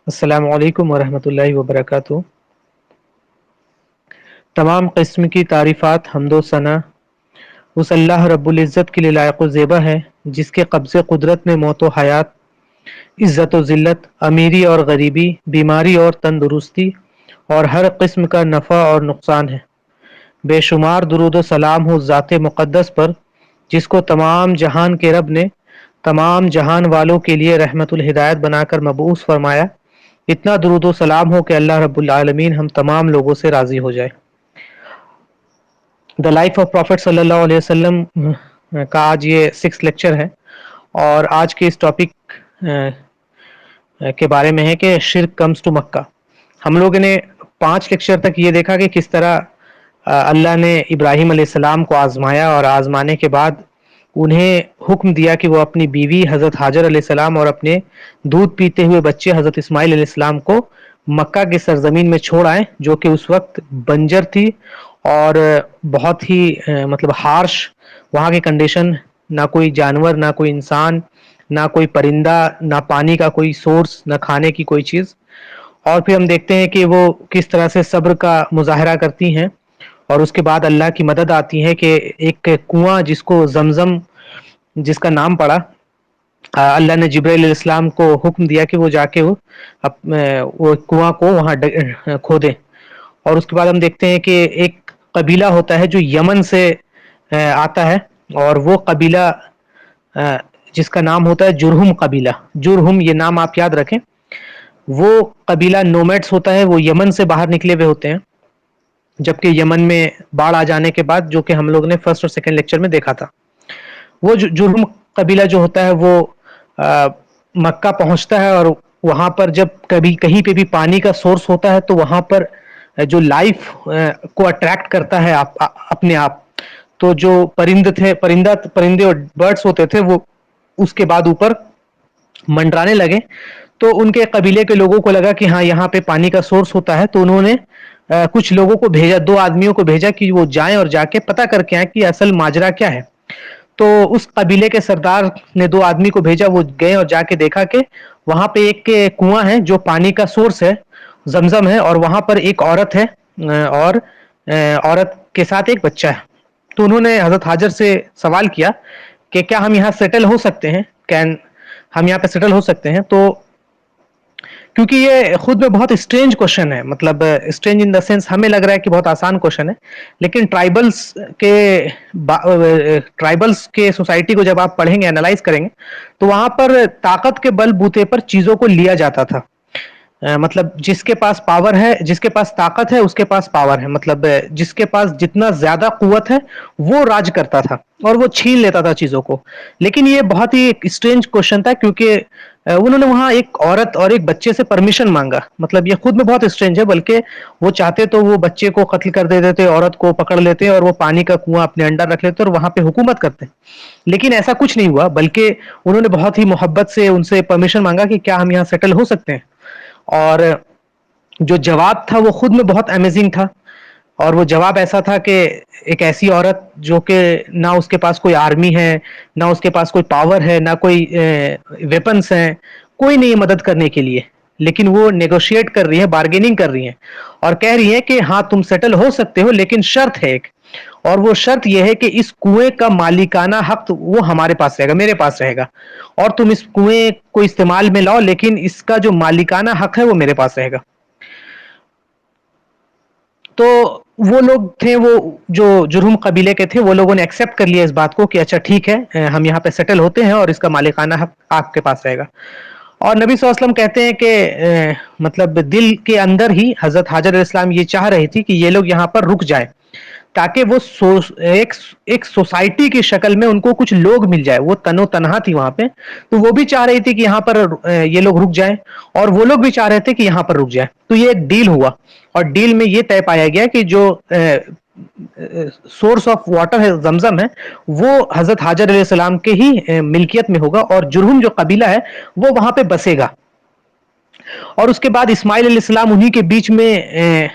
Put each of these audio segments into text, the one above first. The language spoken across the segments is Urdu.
السلام علیکم ورحمۃ اللہ وبرکاتہ۔ تمام قسم کی تعریفات حمد و ثنا اس اللہ رب العزت کے لیے لائق و زیبا ہے جس کے قبضے قدرت میں موت و حیات، عزت و ذلت، امیری اور غریبی، بیماری اور تندرستی اور ہر قسم کا نفع اور نقصان ہے۔ بے شمار درود و سلام ہو ذات مقدس پر جس کو تمام جہان کے رب نے تمام جہان والوں کے لیے رحمت الہدایت بنا کر مبعوث فرمایا۔ اتنا درود و سلام ہو کہ اللہ رب العالمین ہم تمام لوگوں سے راضی ہو جائے۔ دا لائف آف پروفٹ صلی اللہ علیہ وسلم کا آج یہ 6 لیکچر ہے، اور آج کے اس ٹاپک کے بارے میں ہے کہ شرک کمز ٹو مکہ۔ ہم لوگوں نے 5 لیکچر تک یہ دیکھا کہ کس طرح اللہ نے ابراہیم علیہ السلام کو آزمایا، اور آزمانے کے بعد انہیں حکم دیا کہ وہ اپنی بیوی حضرت ہاجر علیہ السلام اور اپنے دودھ پیتے ہوئے بچے حضرت اسماعیل علیہ السلام کو مکہ کی سرزمین میں چھوڑ آئیں، جو کہ اس وقت بنجر تھی اور بہت ہی مطلب ہارش وہاں کی کنڈیشن، نہ کوئی جانور، نہ کوئی انسان، نہ کوئی پرندہ، نہ پانی کا کوئی سورس، نہ کھانے کی کوئی چیز۔ اور پھر ہم دیکھتے ہیں کہ وہ کس طرح سے صبر کا مظاہرہ کرتی ہیں، اور اس کے بعد اللہ کی مدد آتی ہے کہ ایک کنواں جس کو زمزم جس کا نام پڑا، اللہ نے جبرائیل علیہ السلام کو حکم دیا کہ وہ جا کے وہ کنواں کو وہاں کھودے۔ اور اس کے بعد ہم دیکھتے ہیں کہ ایک قبیلہ ہوتا ہے جو یمن سے آتا ہے، اور وہ قبیلہ جس کا نام ہوتا ہے جرہم قبیلہ۔ جرہم یہ نام آپ یاد رکھیں۔ وہ قبیلہ نومیڈس ہوتا ہے، وہ یمن سے باہر نکلے ہوئے ہوتے ہیں، جبکہ یمن میں باڑھ آ جانے کے بعد، جو کہ ہم لوگ نے فرسٹ اور سیکنڈ لیکچر میں دیکھا تھا، وہ جرہم قبیلہ جو ہوتا ہے وہ مکہ پہنچتا ہے، اور وہاں پر جب کبھی کہیں پہ بھی پانی کا سورس ہوتا ہے تو وہاں پر جو لائف کو اٹریکٹ کرتا ہے اپنے آپ، تو جو پرندے اور برڈس ہوتے تھے وہ اس کے بعد اوپر منڈرانے لگے۔ تو ان کے قبیلے کے لوگوں کو لگا کہ ہاں یہاں پہ پانی کا سورس ہوتا ہے، تو انہوں نے کچھ لوگوں کو بھیجا، 2 آدمیوں کو بھیجا کہ وہ جائیں اور جا کے پتہ کر کے آئیں کہ اصل ماجرا کیا ہے۔ تو اس قبیلے کے سردار نے 2 آدمی کو بھیجا، وہ گئے اور جا کے دیکھا کہ وہاں پہ ایک کنواں ہے جو پانی کا سورس ہے، زمزم ہے، اور وہاں پر ایک عورت ہے، اور عورت کے ساتھ ایک بچہ ہے۔ تو انہوں نے حضرت حاجر سے سوال کیا کہ کیا ہم یہاں سیٹل ہو سکتے ہیں، ہم یہاں پہ سیٹل ہو سکتے ہیں؟ تو کیونکہ یہ خود میں بہت اسٹرینج کوشچن ہے، مطلب اسٹرینج ان دا سینس ہمیں لگ رہا ہے کہ بہت آسان کوشچن ہے، لیکن ٹرائبلز کے سوسائٹی کو جب آپ پڑھیں گے، انالائز کریں گے، تو وہاں پر طاقت کے بل بوتے پر چیزوں کو لیا جاتا تھا۔ مطلب جس کے پاس پاور ہے، جس کے پاس طاقت ہے، اس کے پاس پاور ہے، مطلب جس کے پاس جتنا زیادہ قوت ہے وہ راج کرتا تھا اور وہ چھین لیتا تھا چیزوں کو۔ لیکن یہ بہت ہی ایک اسٹرینج کوشچن تھا، کیونکہ انہوں نے وہاں ایک عورت اور ایک بچے سے پرمیشن مانگا۔ مطلب یہ خود میں بہت اسٹرینج ہے، بلکہ وہ چاہتے تو وہ بچے کو قتل کر دیتے تھے، عورت کو پکڑ لیتے اور وہ پانی کا کنواں اپنے انڈر رکھ لیتے اور وہاں پہ حکومت کرتے۔ لیکن ایسا کچھ نہیں ہوا، بلکہ انہوں نے بہت ہی محبت سے ان سے پرمیشن مانگا کہ کیا ہم یہاں سیٹل ہو سکتے ہیں، اور جو جواب تھا وہ خود میں بہت امیزنگ تھا۔ اور وہ جواب ایسا تھا کہ ایک ایسی عورت جو کہ نہ اس کے پاس کوئی آرمی ہے، نہ اس کے پاس کوئی پاور ہے، نہ کوئی ویپنس ہیں، کوئی نہیں مدد کرنے کے لیے، لیکن وہ نیگوشیٹ کر رہی ہیں، بارگیننگ کر رہی ہیں، اور کہہ رہی ہیں کہ ہاں تم سیٹل ہو سکتے ہو، لیکن شرط ہے ایک، اور وہ شرط یہ ہے کہ اس کنویں کا مالکانہ حق وہ ہمارے پاس رہے گا، میرے پاس رہے گا، اور تم اس کنویں کو استعمال میں لاؤ، لیکن اس کا جو مالکانہ حق ہے وہ میرے پاس رہے گا۔ تو وہ لوگ تھے، وہ جو جرہم قبیلے کے تھے، وہ لوگوں نے ایکسیپٹ کر لیا اس بات کو کہ اچھا ٹھیک ہے، ہم یہاں پہ سیٹل ہوتے ہیں اور اس کا مالکانہ حق آپ کے پاس رہے گا۔ اور نبی صلی اللہ علیہ وسلم کہتے ہیں کہ مطلب دل کے اندر ہی حضرت حاجر علیہ السلام یہ چاہ رہی تھی کہ یہ لوگ یہاں پر رک جائیں، تاکہ وہ ایک سوسائٹی کی شکل میں ان کو کچھ لوگ مل جائے۔ وہ تن و تنہا تھی وہاں پہ، تو وہ بھی چاہ رہی تھی کہ یہاں پر یہ لوگ رک جائیں، اور وہ لوگ بھی چاہ رہے تھے کہ یہاں پر رک جائیں۔ تو یہ ایک ڈیل ہوا، اور ڈیل میں یہ طے پایا گیا کہ جو سورس آف واٹر ہے، زمزم ہے، وہ حضرت حاجر علیہ السلام کے ہی ملکیت میں ہوگا، اور جرہم جو قبیلہ ہے وہ وہاں پہ بسے گا۔ اور اس کے بعد اسماعیل علیہ السلام انہی کے بیچ میں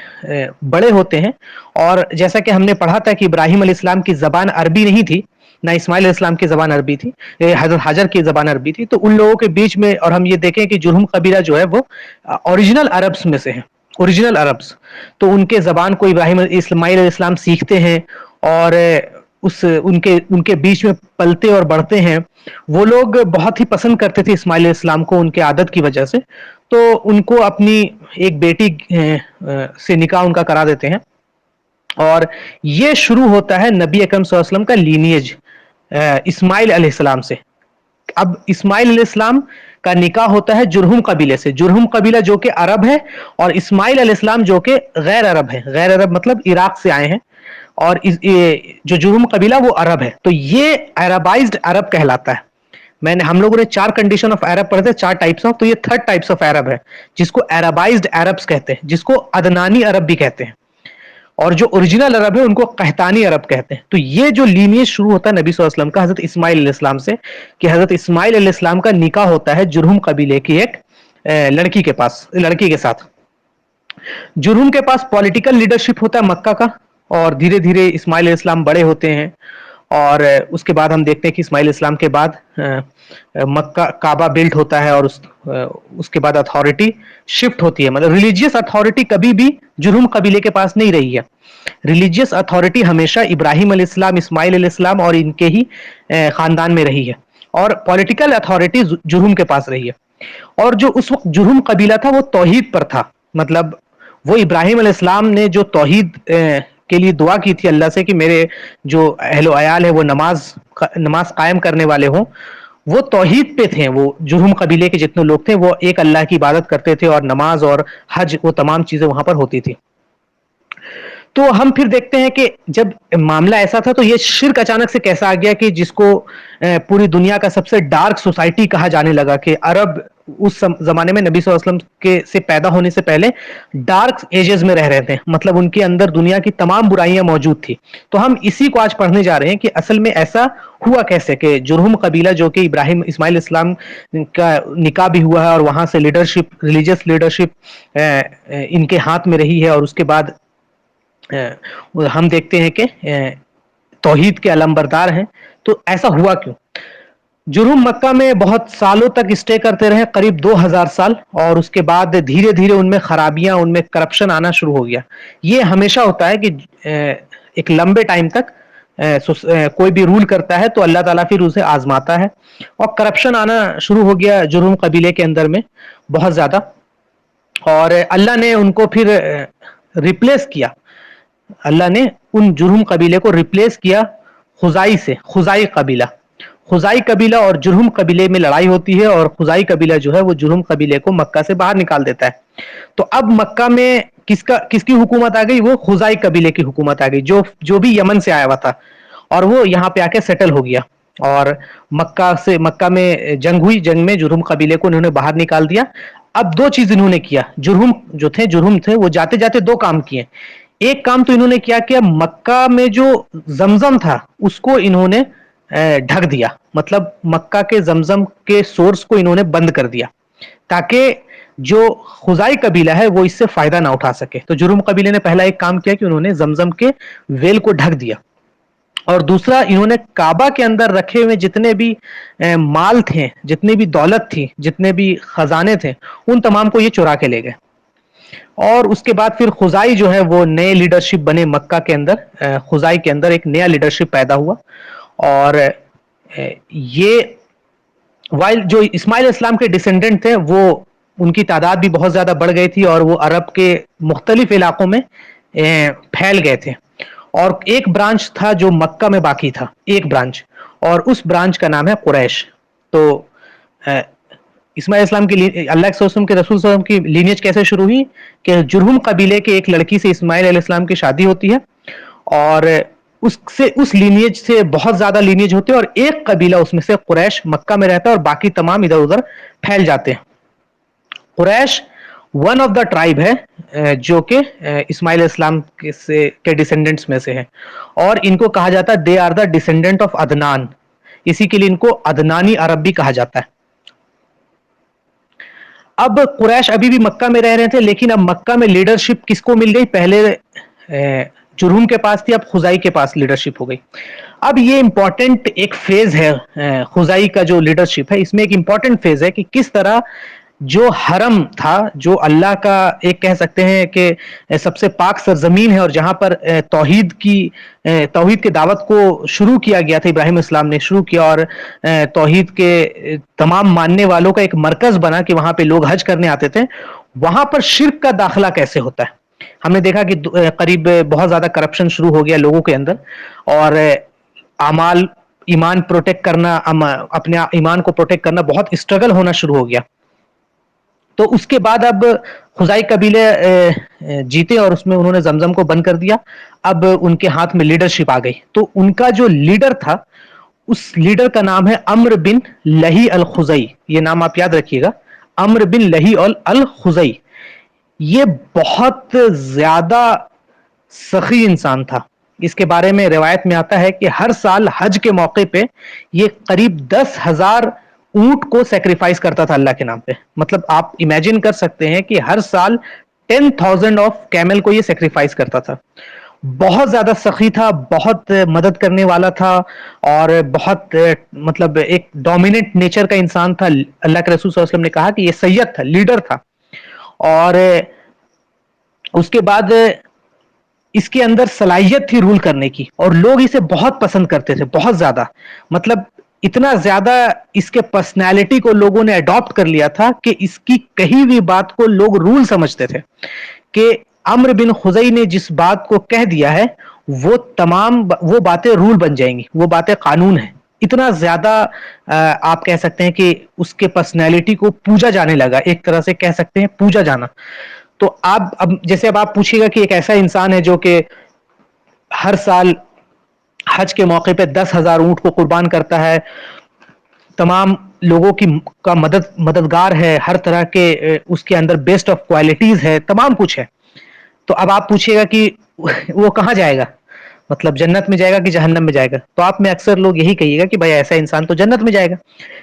بڑے ہوتے ہیں، اور جیسا کہ ہم نے پڑھا تھا کہ ابراہیم علیہ السلام کی زبان عربی نہیں تھی، نہ اسماعیل علیہ السلام کی زبان عربی تھی، حضرت حجر کی زبان عربی تھی. تو ان لوگوں کے بیچ میں، اور ہم یہ دیکھیں کہ جرہم قبیلہ جو ہے وہ اوریجنل عربس میں سے ہے، اوریجنل عربس. تو ان کے زبان کو ابراہیم اسماعیل علیہ السلام سیکھتے ہیں، اور ان کے بیچ میں پلتے اور بڑھتے ہیں. وہ لوگ بہت ہی پسند کرتے تھے اسماعیل علیہ السلام کو ان کے عادت کی وجہ سے. تو ان کو اپنی ایک بیٹی سے نکاح ان کا کرا دیتے ہیں. اور یہ شروع ہوتا ہے نبی اکرم صلی اللہ علیہ وسلم کا لینیج اسماعیل علیہ السلام سے. اب اسماعیل علیہ السلام کا نکاح ہوتا ہے جرہم قبیلے سے. جرہم قبیلہ جو کہ عرب ہے، اور اسماعیل علیہ السلام جو کہ غیر عرب ہے. غیر عرب مطلب عراق سے آئے ہیں، اور جو جرہم قبیلہ وہ عرب ہے. تو یہ عربائزڈ عرب کہلاتا ہے. ہم لوگوں نے 4 کنڈیشن آف عرب پڑھے تھے، 4 ٹائپس آف. تو یہ 3rd ٹائپس آف عرب ہے، جس کو عربائزڈ عربس کہتے ہیں، جس کو عدنانی عرب بھی کہتے ہیں. اور جو اوریجنل عرب ہے ان کو قحطانی عرب کہتے ہیں. تو یہ جو لینیج شروع ہوتا ہے نبی صلی اللہ علیہ وسلم کا حضرت اسماعیل علیہ السلام سے، کہ حضرت اسماعیل علیہ السلام کا نکاح ہوتا ہے جرہم قبیلے کی ایک لڑکی کے ساتھ. جرہم کے پاس پولیٹیکل لیڈرشپ ہوتا ہے مکہ کا، اور دھیرے دھیرے اسماعیل علیہ السلام بڑے ہوتے ہیں. اور اس کے بعد ہم دیکھتے ہیں کہ اسماعیل اسلام کے بعد مکہ کعبہ بلٹ ہوتا ہے، اور اس کے بعد اتھارٹی شفٹ ہوتی ہے. مطلب ریلیجیس اتھارٹی کبھی بھی جرہم قبیلے کے پاس نہیں رہی ہے. ریلیجیس اتھارٹی ہمیشہ ابراہیم علیہ السلام، اسماعیل علیہ السلام اور ان کے ہی خاندان میں رہی ہے. اور پولیٹیکل اتھارٹی جرہم کے پاس رہی ہے. اور جو اس وقت جرہم قبیلہ تھا وہ توحید پر تھا. مطلب وہ ابراہیم علیہ السلام نے جو توحید کے لیے دعا کی تھی اللہ سے کہ میرے جو اہل و عیال ہے وہ نماز قائم کرنے والے ہوں، وہ توحید پہ تھے. وہ جرہم قبیلے کے جتنے لوگ تھے وہ ایک اللہ کی عبادت کرتے تھے، اور نماز اور حج وہ تمام چیزیں وہاں پر ہوتی تھی. تو ہم پھر دیکھتے ہیں کہ جب معاملہ ایسا تھا تو یہ شرک اچانک سے کیسا آ گیا کہ جس کو پوری دنیا کا سب سے ڈارک سوسائٹی کہا جانے لگا. کہ عرب اس زمانے میں نبی صلی اللہ علیہ وسلم کے سے پیدا ہونے سے پہلے ڈارک ایجز میں رہ رہے تھے. مطلب ان کے اندر دنیا کی تمام برائیاں موجود تھی. تو ہم اسی کو آج پڑھنے جا رہے ہیں کہ اصل میں ایسا ہوا کیسے کہ جرہم قبیلہ جو کہ ابراہیم اسماعیل اسلام کا نکاح بھی ہوا ہے، اور وہاں سے لیڈرشپ، ریلیجیس لیڈرشپ ان کے ہاتھ میں رہی ہے. اور اس کے بعد ہم دیکھتے ہیں کہ توحید کے علمبردار ہیں. تو ایسا ہوا کیوں؟ جرہم مکہ میں بہت سالوں تک اسٹے کرتے رہے، قریب 2000 سال. اور اس کے بعد دھیرے دھیرے ان میں خرابیاں، ان میں کرپشن آنا شروع ہو گیا. یہ ہمیشہ ہوتا ہے کہ ایک لمبے ٹائم تک کوئی بھی رول کرتا ہے تو اللہ تعالیٰ پھر اسے آزماتا ہے. اور کرپشن آنا شروع ہو گیا جرہم قبیلے کے اندر میں بہت زیادہ. اور اللہ نے ان کو پھر ریپلیس کیا. اللہ نے ان جرہم قبیلے کو ریپلیس کیا خزائی سے. خزائی قبیلہ، خزائی قبیلہ اور جرہم قبیلے میں لڑائی ہوتی ہے، اور خزائی قبیلہ جو ہے وہ جرہم قبیلے کو مکہ سے باہر نکال دیتا ہے. تو اب مکہ میں کس کی حکومت آ گئی؟ وہ خزائی قبیلے کی حکومت آ گئی، جو بھی یمن سے آیا ہوا تھا. اور وہ یہاں پہ آ کے سیٹل ہو گیا. اور مکہ میں جنگ ہوئی. جنگ میں جرہم قبیلے کو انہوں نے باہر نکال دیا. اب 2 چیز انہوں نے کیا. جرہم تھے وہ جاتے جاتے 2 کام کیے. ایک کام تو انہوں نے کیا کہ مکہ میں جو زمزم تھا اس کو انہوں نے ڈھک دیا. مطلب مکہ کے زمزم کے سورس کو انہوں نے بند کر دیا، تاکہ جو خزائی قبیلہ ہے وہ اس سے فائدہ نہ اٹھا سکے. تو جرہم قبیلے نے پہلا ایک کام کیا کہ انہوں نے زمزم کے ویل کو ڈھک دیا. اور دوسرا، انہوں نے کعبہ کے اندر رکھے ہوئے جتنے بھی مال تھے، جتنی بھی دولت تھی، جتنے بھی خزانے تھے، ان تمام کو یہ چرا کے لے گئے. اور اس کے بعد پھر خزائی جو ہے وہ نئے لیڈرشپ بنے مکہ کے اندر. خزائی کے اندر ایک نیا لیڈرشپ پیدا ہوا. اور یہ وائل جو اسماعیل اسلام کے ڈسینڈنٹ تھے وہ ان کی تعداد بھی بہت زیادہ بڑھ گئی تھی، اور وہ عرب کے مختلف علاقوں میں پھیل گئے تھے. اور ایک برانچ تھا جو مکہ میں باقی تھا، ایک برانچ، اور اس برانچ کا نام ہے قریش. تو اسماعیل اسلام کی اللہ کے رسول صلی اللہ علیہ وسلم کی لینیج کیسے شروع ہوئی؟ کہ جرہم قبیلے کے ایک لڑکی سے اسماعیل علیہ السلام کی شادی ہوتی ہے، اور اس لینیج سے بہت زیادہ لینیج ہوتے ہیں. اور ایک قبیلہ اس میں سے قریش مکہ میں رہتا ہے، اور باقی تمام ادھر ادھر پھیل جاتے ہیں. قریش ون آف دا ٹرائب ہے جو کہ اسماعیل اسلام کے ڈسینڈنٹس میں سے ہے. اور ان کو کہا جاتا ہے they are the descendant of Adnan. اسی کے لیے ان کو عدنانی عرب بھی کہا جاتا ہے. اب قریش ابھی بھی مکہ میں رہ رہے تھے، لیکن اب مکہ میں لیڈرشپ کس کو مل گئی؟ پہلے جرہم کے پاس تھی، اب خزائی کے پاس لیڈرشپ ہو گئی. اب یہ امپورٹنٹ ایک فیز ہے خزائی کا جو لیڈرشپ ہے، اس میں ایک امپورٹنٹ فیز ہے کہ کس طرح جو حرم تھا، جو اللہ کا ایک کہہ سکتے ہیں کہ سب سے پاک سرزمین ہے، اور جہاں پر توحید کے دعوت کو شروع کیا گیا تھا، ابراہیم اسلام نے شروع کیا، اور توحید کے تمام ماننے والوں کا ایک مرکز بنا کہ وہاں پہ لوگ حج کرنے آتے تھے. وہاں پر شرک کا داخلہ کیسے ہوتا ہے؟ ہم نے دیکھا کہ قریب بہت زیادہ کرپشن شروع ہو گیا لوگوں کے اندر، اور اعمال ایمان پروٹیکٹ کرنا، اپنے ایمان کو پروٹیکٹ کرنا بہت اسٹرگل ہونا شروع ہو گیا. تو اس کے بعد اب خزائی قبیلے جیتے، اور اس میں انہوں نے زمزم کو بند کر دیا. اب ان کے ہاتھ میں لیڈرشپ آ گئی. تو ان کا جو لیڈر تھا، اس لیڈر کا نام ہے عمرو بن لہی الخزائی. یہ نام آپ یاد رکھیے گا، عمرو بن لہی الخزائی. یہ بہت زیادہ سخی انسان تھا. اس کے بارے میں روایت میں آتا ہے کہ ہر سال حج کے موقع پہ یہ قریب 10,000 اونٹ کو سیکریفائس کرتا تھا اللہ کے نام پہ. مطلب آپ امیجن کر سکتے ہیں کہ ہر سال 10,000 آف کیمل کو یہ سیکریفائس کرتا تھا. بہت زیادہ سخی تھا، بہت مدد کرنے والا تھا، اور بہت مطلب ایک ڈومیننٹ نیچر کا انسان تھا. اللہ کے رسول صلی اللہ علیہ وسلم نے کہا کہ یہ سید تھا، لیڈر تھا. اور اس کے بعد اس کے اندر صلاحیت تھی رول کرنے کی، اور لوگ اسے بہت پسند کرتے تھے، بہت زیادہ. مطلب اتنا زیادہ اس کے پرسنالٹی کو لوگوں نے اڈاپٹ کر لیا تھا کہ اس کی کہی ہوئی بات کو لوگ رول سمجھتے تھے، کہ عمرو بن خزائی نے جس بات کو کہہ دیا ہے وہ باتیں رول بن جائیں گی، وہ باتیں قانون ہیں. اتنا زیادہ آپ کہہ سکتے ہیں کہ اس کے پرسنالٹی کو پوجا جانے لگا، ایک طرح سے کہہ سکتے ہیں پوجا جانا. تو اب جیسے اب آپ پوچھیے گا کہ ایک ایسا انسان ہے جو کہ ہر سال حج کے موقع پہ 10,000 اونٹ کو قربان کرتا ہے، تمام لوگوں کا مددگار ہے، ہر طرح کے اس کے اندر بیسٹ آف کوالٹیز ہے، تمام کچھ ہے. تو اب آپ پوچھیے گا کہ وہ کہاں جائے گا، مطلب جنت میں جائے گا کہ جہنم میں جائے گا؟ تو آپ میں اکثر لوگ یہی کہیے گا کہ بھائی ایسا انسان تو جنت میں جائے گا.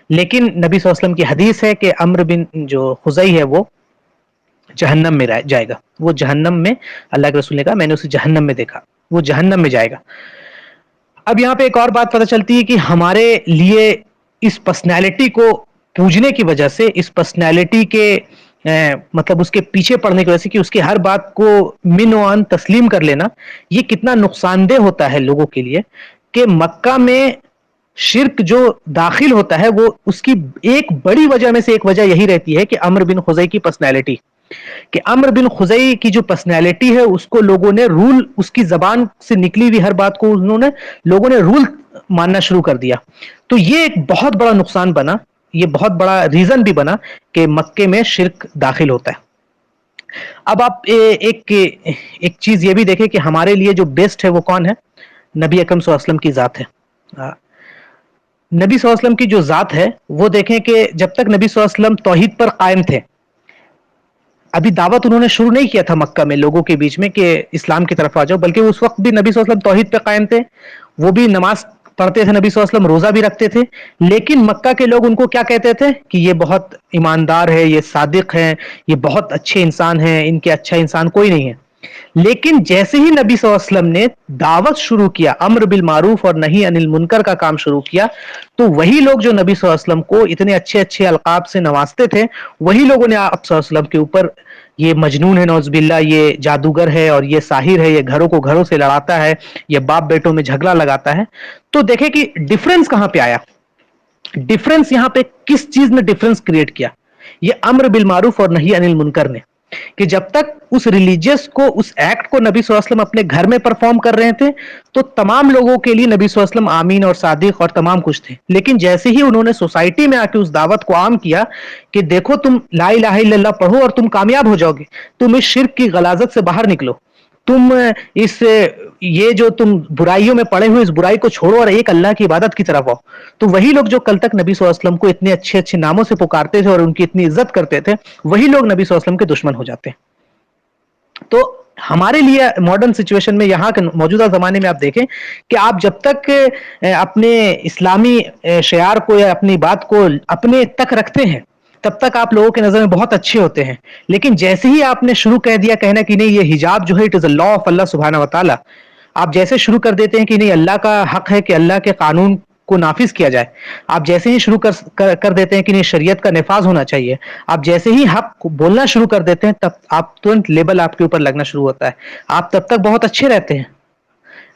لیکن نبی صلی اللہ علیہ وسلم کی حدیث ہے کہ عمرو بن جو خزائی ہے وہ جہنم میں جائے گا. وہ جہنم میں، اللہ کے رسول نے کہا میں نے اسے جہنم میں دیکھا، وہ جہنم میں جائے گا. اب یہاں پہ ایک اور بات پتہ چلتی ہے کہ ہمارے لیے اس پرسنالٹی کو پوجنے کی وجہ سے، اس پرسنالٹی کے مطلب اس کے پیچھے پڑنے کی وجہ سے، کہ اس کی ہر بات کو من و عن تسلیم کر لینا، یہ کتنا نقصان دہ ہوتا ہے لوگوں کے لیے. کہ مکہ میں شرک جو داخل ہوتا ہے، وہ اس کی ایک بڑی وجہ میں سے ایک وجہ یہی رہتی ہے کہ عمرو بن خزائی کی پرسنالٹی، کہ عمرو بن خزائی کی جو پرسنالٹی ہے اس کو لوگوں نے رول، اس کی زبان سے نکلی ہوئی ہر بات کو لوگوں نے رول ماننا شروع کر دیا. تو یہ ایک بہت بڑا نقصان بنا، یہ بہت بڑا ریزن بھی بنا کہ مکے میں شرک داخل ہوتا ہے. اب آپ ایک چیز یہ بھی دیکھیں کہ ہمارے لیے جو بیسٹ ہے وہ کون ہے؟ نبی اکرم صلی اللہ علیہ وسلم کی ذات ہے. نبی صلی اللہ علیہ وسلم کی جو ذات ہے وہ دیکھیں کہ جب تک نبی صلی اللہ علیہ وسلم توحید پر قائم تھے، ابھی دعوت انہوں نے شروع نہیں کیا تھا مکہ میں لوگوں کے بیچ میں کہ اسلام کی طرف آ جاؤ، بلکہ اس وقت بھی نبی صلی اللہ علیہ وسلم توحید پہ قائم تھے. وہ بھی نماز پڑھتے تھے، نبی صلی اللہ علیہ وسلم روزہ بھی رکھتے تھے. لیکن مکہ کے لوگ ان کو کیا کہتے تھے کہ یہ بہت ایماندار ہے، یہ صادق ہے، یہ بہت اچھے انسان ہیں، ان کے اچھا انسان کوئی نہیں ہے. لیکن جیسے ہی نبی صلی اللہ علیہ وسلم نے دعوت شروع کیا، امر بالمعروف اور نہی عن المنکر کا کام شروع کیا، تو وہی لوگ جو نبی صلی اللہ علیہ وسلم کو اتنے اچھے اچھے القاب سے نوازتے تھے، وہی لوگوں نے آپ صلی اللہ علیہ وسلم کے اوپر یہ مجنون ہے، نعوذ باللہ، یہ جادوگر ہے، اور یہ ساحر ہے، یہ گھروں کو گھروں سے لڑاتا ہے، یہ باپ بیٹوں میں جھگڑا لگاتا ہے. تو دیکھیں کہ ڈفرنس کہاں پہ آیا. ڈفرنس یہاں پہ کس چیز نے ڈفرنس کریٹ کیا؟ یہ امر بالمعروف اور نہی عن المنکر نے. کہ جب تک اس ریلیجیس کو، اس ایکٹ کو نبی صلی اللہ علیہ وسلم اپنے گھر میں پرفارم کر رہے تھے، تو تمام لوگوں کے لیے نبی صلی اللہ علیہ وسلم آمین اور صادق اور تمام کچھ تھے. لیکن جیسے ہی انہوں نے سوسائٹی میں آ کے اس دعوت کو عام کیا کہ دیکھو تم لا الہ الا اللہ پڑھو اور تم کامیاب ہو جاؤ گے، تم اس شرک کی غلاظت سے باہر نکلو، تم اس یہ جو تم برائیوں میں پڑے ہوئے اس برائی کو چھوڑو اور ایک اللہ کی عبادت کی طرف آؤ، تو وہی لوگ جو کل تک نبی صلی اللہ علیہ وسلم کو اتنے اچھے اچھے ناموں سے پکارتے تھے اور ان کی اتنی عزت کرتے تھے، وہی لوگ نبی صلی اللہ علیہ وسلم کے دشمن ہو جاتے ہیں. تو ہمارے لیے ماڈرن سچویشن میں، یہاں کے موجودہ زمانے میں آپ دیکھیں کہ آپ جب تک اپنے اسلامی شعار کو یا اپنی بات کو اپنے تک رکھتے ہیں، تب تک آپ لوگوں کے نظر میں بہت اچھے ہوتے ہیں. لیکن جیسے ہی آپ نے شروع کہہ دیا کہنا کہ نہیں یہ حجاب جو ہے it is a law of اللہ سبحانہ و تعالیٰ، آپ جیسے شروع کر دیتے ہیں کہ نہیں اللہ کا حق ہے کہ اللہ کے قانون کو نافذ کیا جائے، آپ جیسے ہی شروع کر دیتے ہیں کہ نہیں شریعت کا نفاذ ہونا چاہیے، آپ جیسے ہی حق بولنا شروع کر دیتے ہیں تب آپ ترنت لیبل آپ کے اوپر لگنا شروع ہوتا ہے. آپ تب تک بہت اچھے رہتے ہیں،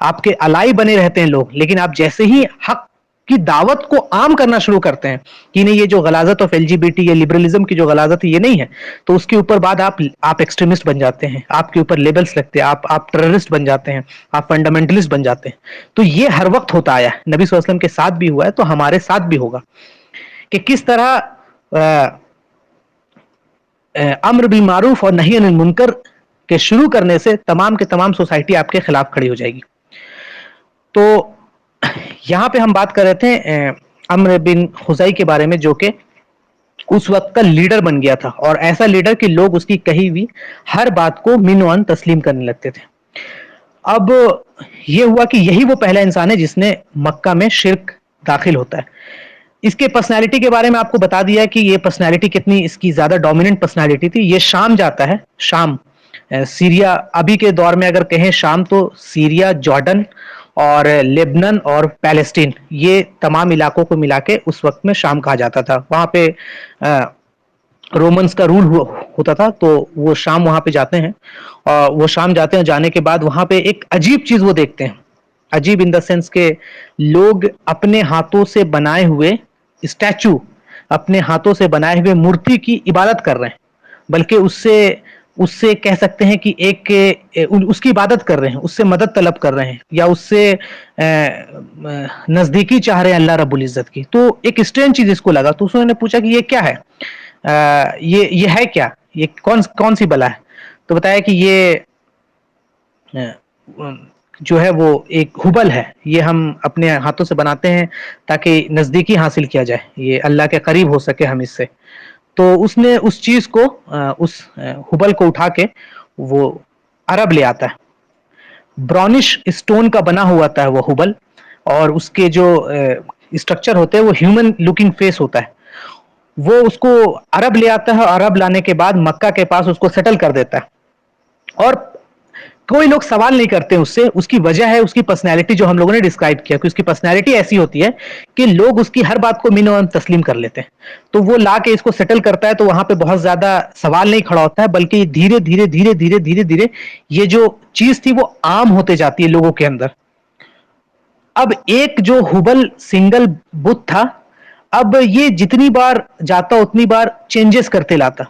آپ کے الائی بنے رہتے ہیں لوگ، لیکن آپ جیسے ہی حق کی دعوت کو عام کرنا شروع کرتے ہیں کہ نہیں یہ جو غلاظت آف LGBT، یہ لبرلزم کی جو غلاظت ہے یہ نہیں ہے، تو اس کے اوپر بعد آپ ایکسٹریمسٹ بن جاتے ہیں، آپ کے اوپر لیبلز لگتے ہیں، آپ ٹیررسٹ بن جاتے ہیں، آپ فنڈامنٹلسٹ بن جاتے ہیں. تو یہ ہر وقت ہوتا آیا ہے، نبی صلی اللہ علیہ وسلم کے ساتھ بھی ہوا ہے تو ہمارے ساتھ بھی ہوگا کہ کس طرح امر بالمعروف اور نہی عن المنکر کے شروع کرنے سے تمام کے تمام سوسائٹی آپ کے خلاف کھڑی ہو جائے گی. تو یہاں پہ ہم بات کر رہے تھے عمرو بن خزائی کے بارے میں، جو کہ اس وقت کا لیڈر بن گیا تھا، اور ایسا لیڈر کہ لوگ اس کی کہی ہوئی ہر بات کو من و عن تسلیم کرنے لگتے تھے. اب یہ ہوا کہ یہی وہ پہلا انسان ہے جس نے مکہ میں شرک داخل ہوتا ہے. اس کے پرسنالٹی کے بارے میں آپ کو بتا دیا کہ یہ پرسنالٹی کتنی اس کی زیادہ ڈومیننٹ پرسنالٹی تھی. یہ شام جاتا ہے، شام سیریا، ابھی کے دور میں اگر کہیں شام تو سیریا، جارڈن اور لیبنن اور پیلسٹین، یہ تمام علاقوں کو ملا کے اس وقت میں شام کہا جاتا تھا. وہاں پہ رومنس کا رول ہوتا تھا، تو وہ شام وہاں پہ جاتے ہیں، اور وہ شام جاتے ہیں. جانے کے بعد وہاں پہ ایک عجیب چیز وہ دیکھتے ہیں، عجیب ان دا سینس کہ لوگ اپنے ہاتھوں سے بنائے ہوئے اسٹیچو، اپنے ہاتھوں سے بنائے ہوئے مورتی کی عبادت کر رہے ہیں، بلکہ اس سے کہہ سکتے ہیں کہ ایک اس کی عبادت کر رہے ہیں، اس سے مدد طلب کر رہے ہیں، یا اس سے نزدیکی چاہ رہے ہیں اللہ رب العزت کی. تو ایک اسٹرینج چیز اس کو لگا، تو اس نے پوچھا کہ یہ کیا ہے، یہ ہے کیا، یہ کون سی بلا ہے. تو بتایا کہ یہ جو ہے وہ ایک حبل ہے، یہ ہم اپنے ہاتھوں سے بناتے ہیں تاکہ نزدیکی حاصل کیا جائے، یہ اللہ کے قریب ہو سکے ہم اس سے. تو اس نے اس چیز کو، اس حبل کو اٹھا کے وہ عرب لے آتا ہے. برونش اسٹون کا بنا ہوا تھا وہ حبل، اور اس کے جو اسٹرکچر ہوتے ہیں وہ ہیومن لکنگ فیس ہوتا ہے. وہ اس کو عرب لے آتا ہے، عرب لانے کے بعد مکہ کے پاس اس کو سیٹل کر دیتا ہے. اور کوئی لوگ سوال نہیں کرتے اس سے. اس کی وجہ ہے اس کی پرسنالٹی، جو ہم لوگوں نے ڈسکرائب کیا کہ اس کی پرسنالٹی ایسی ہوتی ہے کہ لوگ اس کی ہر بات کو من و عن تسلیم کر لیتے ہیں. تو وہ لا کے اس کو سیٹل کرتا ہے، تو وہاں پہ بہت زیادہ سوال نہیں کھڑا ہوتا ہے، بلکہ دھیرے دھیرے دھیرے دھیرے دھیرے دھیرے یہ جو چیز تھی وہ عام ہوتے جاتی ہے لوگوں کے اندر. اب ایک جو حبل سنگل بت تھا، اب یہ جتنی بار جاتا اتنی بار چینجز کرتے لاتا.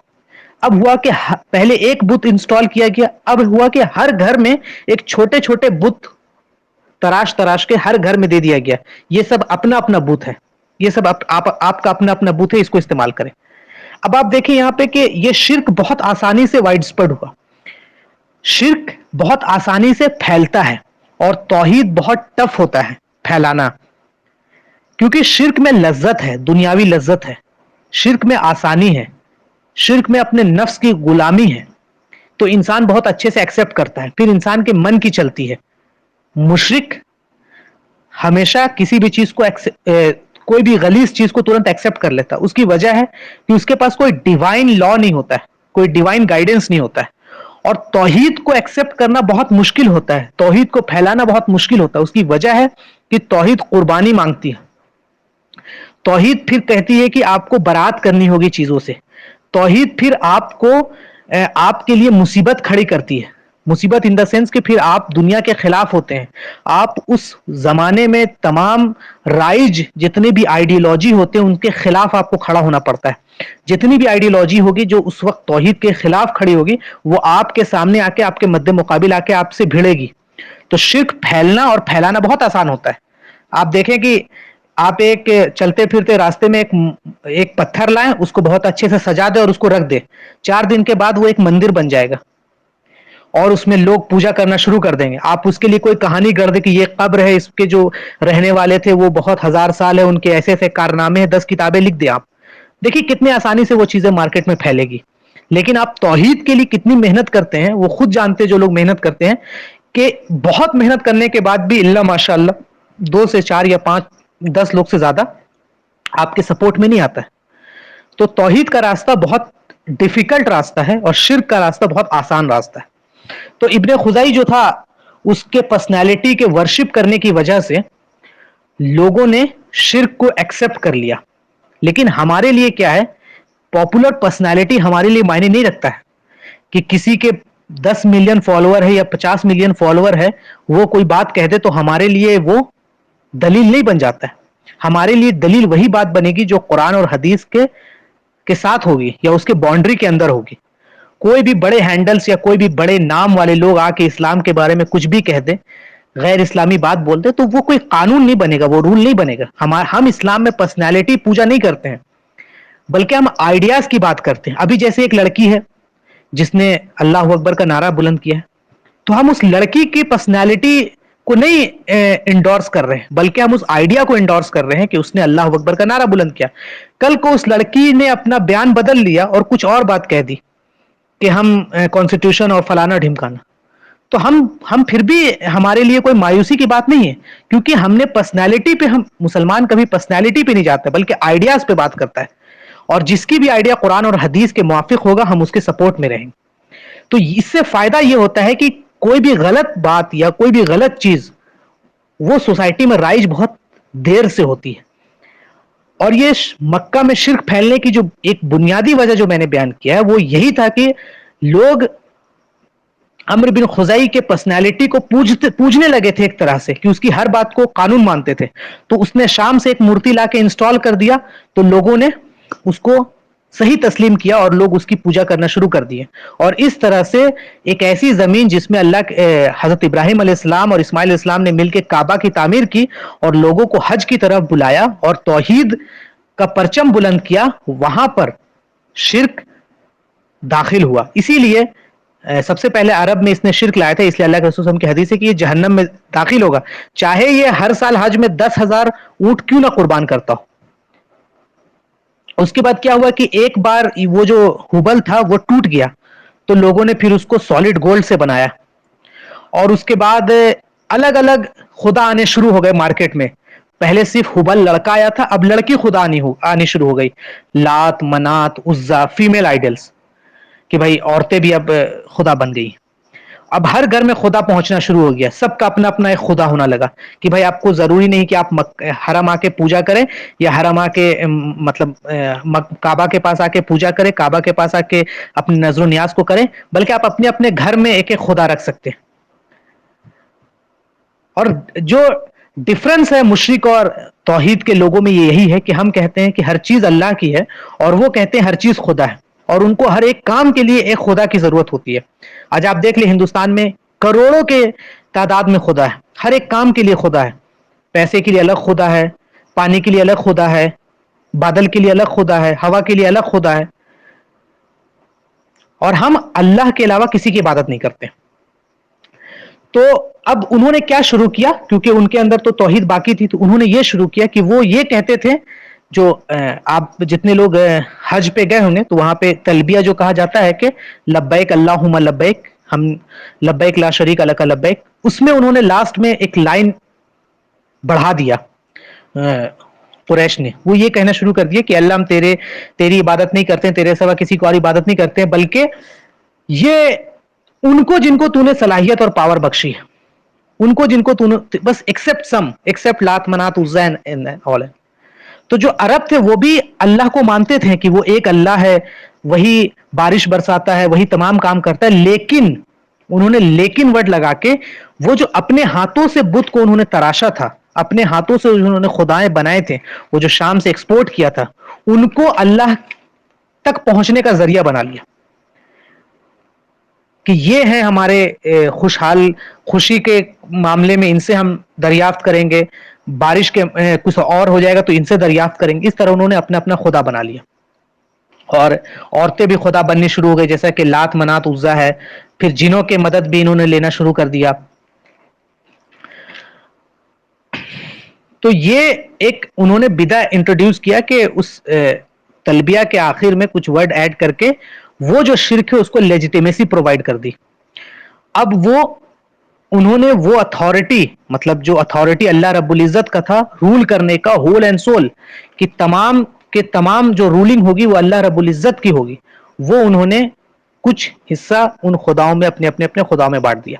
اب ہوا کہ پہلے ایک بت انسٹال کیا گیا، اب ہوا کہ ہر گھر میں ایک چھوٹے چھوٹے بت تراش تراش کے ہر گھر میں دے دیا گیا. یہ سب اپنا اپنا بت ہے، یہ سب آپ کا اپنا اپنا بت ہے، اس کو استعمال کریں. اب آپ دیکھیں یہاں پہ کہ یہ شرک بہت آسانی سے وائڈ سپریڈ ہوا، شرک بہت آسانی سے پھیلتا ہے، اور توحید بہت ٹف ہوتا ہے پھیلانا، کیونکہ شرک میں لذت ہے، دنیاوی لذت ہے، شرک میں آسانی ہے، شرک میں اپنے نفس کی غلامی ہے. تو انسان بہت اچھے سے ایکسپٹ کرتا ہے، پھر انسان کے من کی چلتی ہے. مشرک ہمیشہ کسی بھی چیز کو کوئی بھی غلیظ چیز کو ترنت ایکسپٹ کر لیتا. اس کی وجہ ہے کہ اس کے پاس کوئی ڈیوائن لا نہیں ہوتا ہے، کوئی ڈیوائن گائیڈنس نہیں ہوتا ہے. اور توحید کو ایکسپٹ کرنا بہت مشکل ہوتا ہے، توحید کو پھیلانا بہت مشکل ہوتا ہے. اس کی وجہ ہے کہ توحید قربانی مانگتی ہے. توحید پھر کہتی ہے کہ آپ کو برات کرنی ہوگی چیزوں سے. توحید پھر آپ کو آپ کے لیے مصیبت کھڑی کرتی ہے. مصیبت ان دا سینس کہ پھر آپ دنیا کے خلاف ہوتے ہیں. آپ اس زمانے میں تمام رائج جتنے بھی آئیڈیالوجی ہوتے ہیں ان کے خلاف آپ کو کھڑا ہونا پڑتا ہے. جتنی بھی آئیڈیالوجی ہوگی جو اس وقت توحید کے خلاف کھڑی ہوگی، وہ آپ کے سامنے آ کے، آپ کے مد مقابل آ کے آپ سے بھیڑے گی. تو شرک پھیلنا اور پھیلانا بہت آسان ہوتا ہے. آپ دیکھیں کہ آپ ایک چلتے پھرتے راستے میں ایک پتھر لائیں، اس کو بہت اچھے سے سجا دے اور اس کو رکھ دے، 4 دن کے بعد وہ ایک مندر بن جائے گا، اور اس میں لوگ پوجا کرنا شروع کر دیں گے. آپ اس کے لیے کوئی کہانی گڑھ دیں کہ یہ قبر ہے، اس کے جو رہنے والے تھے وہ بہت 1000 سال ہے، ان کے ایسے ایسے کارنامے ہیں، 10 کتابیں لکھ دیں. آپ دیکھیے کتنی آسانی سے وہ چیزیں مارکیٹ میں پھیلے گی. لیکن آپ توحید کے لیے کتنی محنت کرتے ہیں وہ خود جانتے ہیں، جو لوگ محنت کرتے ہیں، کہ بہت محنت کرنے کے بعد بھی اللہ ماشاء اللہ 2 سے 4 یا 5 10 لوگ سے زیادہ آپ کے سپورٹ میں نہیں آتا ہے. تو توحید کا راستہ بہت ڈیفیکلٹ راستہ ہے، اور شرک کا راستہ بہت آسان راستہ ہے. تو ابن خزائی جو تھا اس کے پرسنالٹی کے ورشپ کرنے کی وجہ سے لوگوں نے شرک کو ایکسپٹ کر لیا. لیکن ہمارے لیے کیا ہے, پاپولر پرسنالٹی ہمارے لیے معنی نہیں رکھتا ہے کہ کسی کے 10 ملین فالوور ہے یا 50 ملین فالوور ہے, وہ کوئی بات کہہ دے تو ہمارے لیے وہ دلیل نہیں بن جاتا ہے. ہمارے لیے دلیل وہی بات بنے گی جو قرآن اور حدیث کے ساتھ ہوگی یا اس کے باؤنڈری کے اندر ہوگی. کوئی بھی بڑے ہینڈلز یا کوئی بھی بڑے نام والے لوگ آ کے اسلام کے بارے میں کچھ بھی کہہ دیں, غیر اسلامی بات بولتے, تو وہ کوئی قانون نہیں بنے گا, وہ رول نہیں بنے گا. ہم اسلام میں پرسنالٹی پوجا نہیں کرتے ہیں, بلکہ ہم آئیڈیاز کی بات کرتے ہیں. ابھی جیسے ایک لڑکی ہے جس نے اللہ اکبر کا نعرہ بلند کیا ہے, تو ہم اس لڑکی کی پرسنالٹی کو نہیں انڈورس کر رہے ہیں, بلکہ ہم اس آئیڈیا کو انڈورس کر رہے ہیں کہ اس نے اللہ اکبر کا نعرہ بلند کیا. کل کو اس لڑکی نے اپنا بیان بدل لیا اور کچھ اور بات کہہ دی کہ ہم کانسٹیٹیوشن اور فلانا ڈھمکانا, تو ہم پھر بھی, ہمارے لیے کوئی مایوسی کی بات نہیں ہے, کیونکہ ہم نے پرسنالٹی پہ, ہم مسلمان کبھی پرسنالٹی پہ نہیں جاتے بلکہ آئیڈیاز پہ بات کرتا ہے, اور جس کی بھی آئیڈیا قرآن اور حدیث کے موافق ہوگا ہم اس کے سپورٹ میں رہیں گے. تو اس سے فائدہ یہ ہوتا ہے کہ کوئی بھی غلط بات یا کوئی بھی غلط چیز وہ سوسائٹی میں رائج بہت دیر سے ہوتی ہے. اور یہ مکہ میں شرک پھیلنے کی جو ایک بنیادی وجہ جو میں نے بیان کیا ہے وہ یہی تھا کہ لوگ عمرو بن خزائی کے پرسنالٹی کو پوجنے لگے تھے ایک طرح سے, کہ اس کی ہر بات کو قانون مانتے تھے. تو اس نے شام سے ایک مورتی لا کے انسٹال کر دیا, تو لوگوں نے اس کو صحیح تسلیم کیا اور لوگ اس کی پوجا کرنا شروع کر دیے. اور اس طرح سے ایک ایسی زمین جس میں اللہ حضرت ابراہیم علیہ السلام اور اسماعیل علیہ السلام نے مل کے کعبہ کی تعمیر کی اور لوگوں کو حج کی طرف بلایا اور توحید کا پرچم بلند کیا, وہاں پر شرک داخل ہوا. اسی لیے سب سے پہلے عرب میں اس نے شرک لایا تھا, اس لیے اللہ کے رسول صلی اللہ علیہ وسلم کی حدیث ہے کہ یہ جہنم میں داخل ہوگا, چاہے یہ ہر سال حج میں 10,000 اونٹ کیوں نہ قربان کرتا ہو. اس کے بعد کیا ہوا کہ ایک بار وہ جو ہبل تھا وہ ٹوٹ گیا, تو لوگوں نے پھر اس کو سالڈ گولڈ سے بنایا, اور اس کے بعد الگ الگ خدا آنے شروع ہو گئے مارکیٹ میں. پہلے صرف ہبل لڑکا آیا تھا, اب لڑکی خدا آنی شروع ہو گئی, لات, منات, عزا, فیمیل آئیڈلز, کہ بھائی عورتیں بھی اب خدا بن گئی. اب ہر گھر میں خدا پہنچنا شروع ہو گیا, سب کا اپنا اپنا ایک خدا ہونا لگا, کہ بھائی آپ کو ضروری نہیں کہ آپ حرم آ کے پوجا کریں یا حرم آ کے مطلب کعبہ کے پاس آ کے پوجا کریں, کعبہ کے پاس آ کے اپنے نظر و نیاز کو کریں, بلکہ آپ اپنے اپنے گھر میں ایک ایک خدا رکھ سکتے ہیں. اور جو ڈفرنس ہے مشرک اور توحید کے لوگوں میں یہ یہی ہے کہ ہم کہتے ہیں کہ ہر چیز اللہ کی ہے, اور وہ کہتے ہیں ہر چیز خدا ہے, اور ان کو ہر ایک کام کے لیے ایک خدا کی ضرورت ہوتی ہے. آج آپ دیکھ لیں ہندوستان میں کروڑوں کے تعداد میں خدا ہے, ہر ایک کام کے لیے خدا ہے. پیسے کے لیے الگ خدا ہے, پانی کے لیے الگ خدا ہے, بادل کے لیے الگ خدا ہے, ہوا کے لیے الگ خدا ہے, اور ہم اللہ کے علاوہ کسی کی عبادت نہیں کرتے. تو اب انہوں نے کیا شروع کیا, کیونکہ ان کے اندر تو توحید باقی تھی, تو انہوں نے یہ شروع کیا کہ وہ یہ کہتے تھے, جو آپ جتنے لوگ حج پہ گئے ہوں گے تو وہاں پہ تلبیہ جو کہا جاتا ہے کہ لبیک اللہم لبیک, ہم لبیک لا شریک لک لبیک, اس میں انہوں نے لاسٹ میں ایک لائن بڑھا دیا قریش نے. وہ یہ کہنا شروع کر دیا کہ اللہ ہم تیری عبادت نہیں کرتے, تیرے سوا کسی کو اور عبادت نہیں کرتے, بلکہ یہ ان کو جن کو تو نے صلاحیت اور پاور بخشی ہے, ان کو جن کو تو نے بس ایکسپٹ لات, منات, عزا آل. تو جو عرب تھے وہ بھی اللہ کو مانتے تھے کہ وہ ایک اللہ ہے, وہی بارش برساتا ہے, وہی تمام کام کرتا ہے, لیکن انہوں نے لیکن ورڈ لگا کے وہ جو اپنے ہاتھوں سے بت کو انہوں نے تراشا تھا, اپنے ہاتھوں سے انہوں نے خدائیں بنائے تھے, وہ جو شام سے ایکسپورٹ کیا تھا, ان کو اللہ تک پہنچنے کا ذریعہ بنا لیا کہ یہ ہے ہمارے خوشی کے معاملے میں ان سے ہم دریافت کریں گے, بارش کے کچھ اور ہو جائے گا تو ان سے دریافت کریں گے. اس طرح انہوں نے اپنا اپنا خدا بنا لیا, اور عورتیں بھی خدا بننی شروع ہو گئی, جیسا کہ لات, منات, عزا ہے. پھر جنوں کے مدد بھی انہوں نے لینا شروع کر دیا. تو یہ ایک انہوں نے بدعہ انٹروڈیوس کیا کہ اس تلبیہ کے آخر میں کچھ ورڈ ایڈ کر کے وہ جو شرک ہے اس کو لیجیٹیمیسی پرووائڈ کر دی. اب انہوں نے وہ اتھارٹی, مطلب جو اتھارٹی اللہ رب العزت کا تھا رول کرنے کا, ہول اینڈ سول, کہ تمام کے تمام جو رولنگ ہوگی وہ اللہ رب العزت کی ہوگی, وہ انہوں نے کچھ حصہ ان خداؤں میں اپنے خداؤں میں بانٹ دیا.